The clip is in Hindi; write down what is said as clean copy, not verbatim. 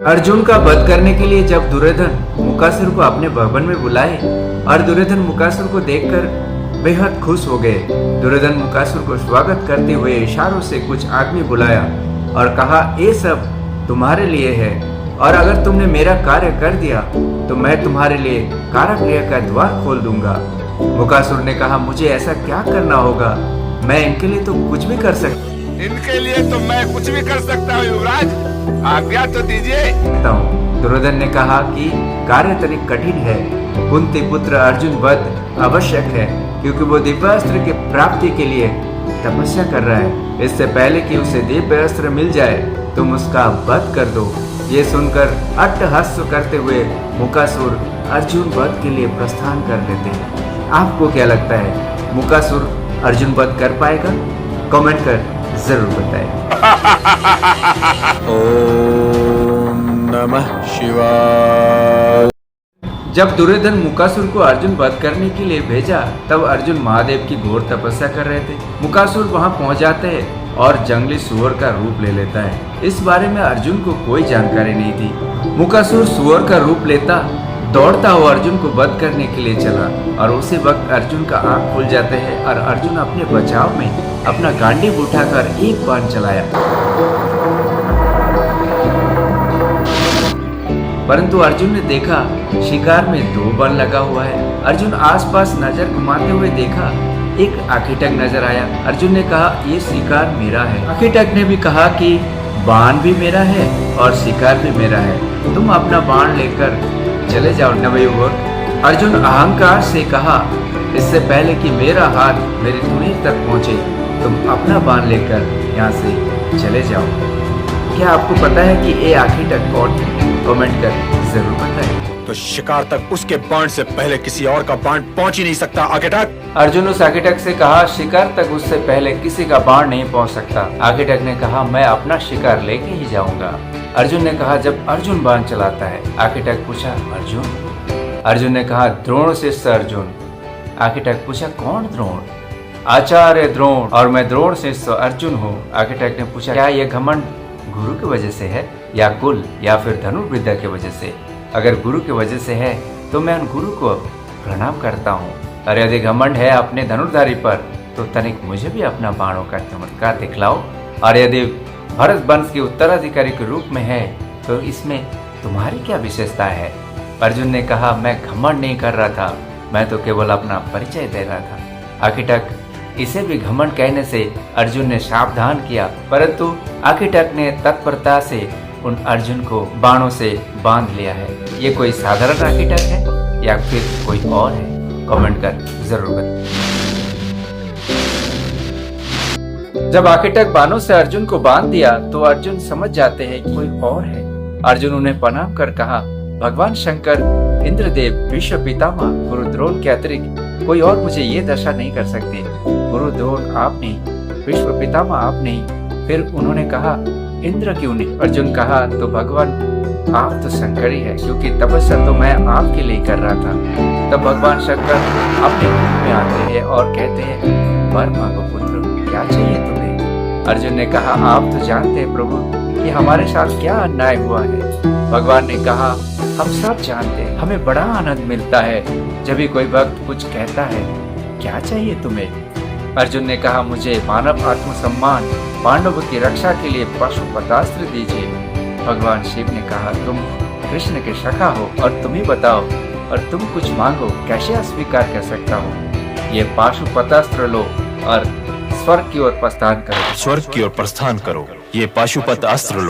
अर्जुन का वध करने के लिए जब दुर्योधन मुकासुर को अपने भवन में बुलाए और दुर्योधन मुकासुर को देखकर बेहद खुश हो गए। दुर्योधन मुकासुर को स्वागत करते हुए इशारों से कुछ आदमी बुलाया और कहा, ये सब तुम्हारे लिए है और अगर तुमने मेरा कार्य कर दिया तो मैं तुम्हारे लिए कारागृह का द्वार खोल दूंगा। मुकासुर ने कहा, मुझे ऐसा क्या करना होगा, मैं इनके लिए तो कुछ भी कर सकता। इनके लिए तो मैं कुछ भी कर सकता हूँ युवराज, आज्ञा तो दीजिए। दुर्योधन ने कहा कि कार्य तनिक कठिन है, कुंती पुत्र अर्जुन वध आवश्यक है क्योंकि वो दिव्यास्त्र की प्राप्ति के लिए तपस्या कर रहा है। इससे पहले कि उसे दिव्यास्त्र मिल जाए तुम उसका वध कर दो। ये सुनकर अट्टहास करते हुए मुकासुर अर्जुन वध के लिए प्रस्थान कर लेते हैं। आपको क्या लगता है, मुकासुर अर्जुन वध कर पाएगा? कमेंट कर जरूर बताएं। ओम नमः शिवाय। जब दुर्योधन मुकासुर को अर्जुन वध करने के लिए भेजा तब अर्जुन महादेव की घोर तपस्या कर रहे थे। मुकासुर वहां पहुंच जाते हैं और जंगली सुअर का रूप ले लेता है। इस बारे में अर्जुन को कोई जानकारी नहीं थी। मुकासुर सुअर का रूप लेता दौड़ता हुआ अर्जुन को वध करने के लिए चला और उसी वक्त अर्जुन का आंख खुल जाते हैं और अर्जुन अपने बचाव में अपना गांडीव उठाकर एक बाण चलाया, परंतु अर्जुन ने देखा शिकार में 2 बाण लगा हुआ है। अर्जुन आसपास नजर घुमाते हुए देखा एक आखिटक नजर आया। अर्जुन ने कहा, ये शिकार मेरा है। आखिटक ने भी कहा कि बाण भी मेरा है और शिकार भी मेरा है, तुम अपना बाण लेकर चले जाओ नवयुवक। अर्जुन अहंकार से कहा, इससे पहले कि मेरा हाथ मेरी धुनी तक पहुंचे तुम अपना बाण लेकर यहाँ से चले जाओ। क्या आपको पता है कि ये आखिटक कौन है? कमेंट कर जरूर बताएं। तो शिकार तक उसके बाण से पहले किसी और का बाण पहुंच ही नहीं सकता आखिटक। अर्जुन उस आखिटक से कहा, शिकार तक उससे पहले किसी का बाण नहीं पहुंच सकता। आखिटक ने कहा, मैं अपना शिकार लेके ही जाऊंगा। अर्जुन ने कहा, जब अर्जुन बाण चलाता है। आखिटक पूछा, अर्जुन? अर्जुन ने कहा, द्रोण शिष्य अर्जुन। आखिटक पूछा, कौन द्रोण? आचार्य द्रोण, और मैं द्रोण शिष्य अर्जुन हूँ। आखिटक ने पूछा, क्या यह घमंड गुरु की वजह से है या कुल या फिर धनुर्विद्या की वजह से? अगर गुरु की वजह से है तो मैं उन गुरु को प्रणाम करता हूँ, और यदि घमंड है अपने धनुर्धारी पर तो तनिक मुझे भी अपना बाणों का चमत्कार दिखलाओ, और यदि भरत वंश के उत्तराधिकारी के रूप में है तो इसमें तुम्हारी क्या विशेषता है? अर्जुन ने कहा, मैं घमंड नहीं कर रहा था, मैं तो केवल अपना परिचय दे रहा था। आखिटक इसे भी घमंड कहने से अर्जुन ने सावधान किया, परंतु आखिटक ने तत्परता से उन अर्जुन को बाणों से बांध लिया है। ये कोई साधारण आखिटक है या फिर कोई और है? कमेंट कर जरूर बताएं। जब आखिटक बाणों से अर्जुन को बांध दिया तो अर्जुन समझ जाते हैं कि कोई और है। अर्जुन उन्हें प्रणाम कर कहा, भगवान शंकर, इंद्रदेव, विश्व पितामह गुरु द्रोण के अतिरिक्त कोई और मुझे ये दशा नहीं कर सकते। गुरु द्रोण आप नहीं, विश्व पितामह आप नहीं। फिर उन्होंने कहा, इंद्र क्यों नहीं? अर्जुन कहा, तो भगवान आप तो शंकर ही है, क्योंकि तपस्या तो मैं आपके लिए कर रहा था। तब भगवान शंकर अपने रूप में आते हैं और कहते हैं, वर मांगो पुत्र, क्या चाहिए तुम्हें? अर्जुन ने कहा, आप तो जानते हैं प्रभु कि हमारे साथ क्या अन्याय हुआ है। भगवान ने कहा, हम सब जानते हैं, हमें बड़ा आनंद मिलता है जब भी कोई भक्त कुछ कहता है, क्या चाहिए तुम्हें? अर्जुन ने कहा, मुझे मानव आत्मसम्मान, पांडवों की रक्षा के लिए पाशुपतास्त्र दीजिए। भगवान शिव ने कहा, तुम कृष्ण के सखा हो और तुम ही बताओ, और तुम कुछ मांगो, कैसे अस्वीकार कर सकता हूँ? ये पाशुपतास्त्र लो और स्वर्ग की ओर प्रस्थान करो। स्वर्ग की ओर प्रस्थान करो, ये पाशुपत अस्त्र लो।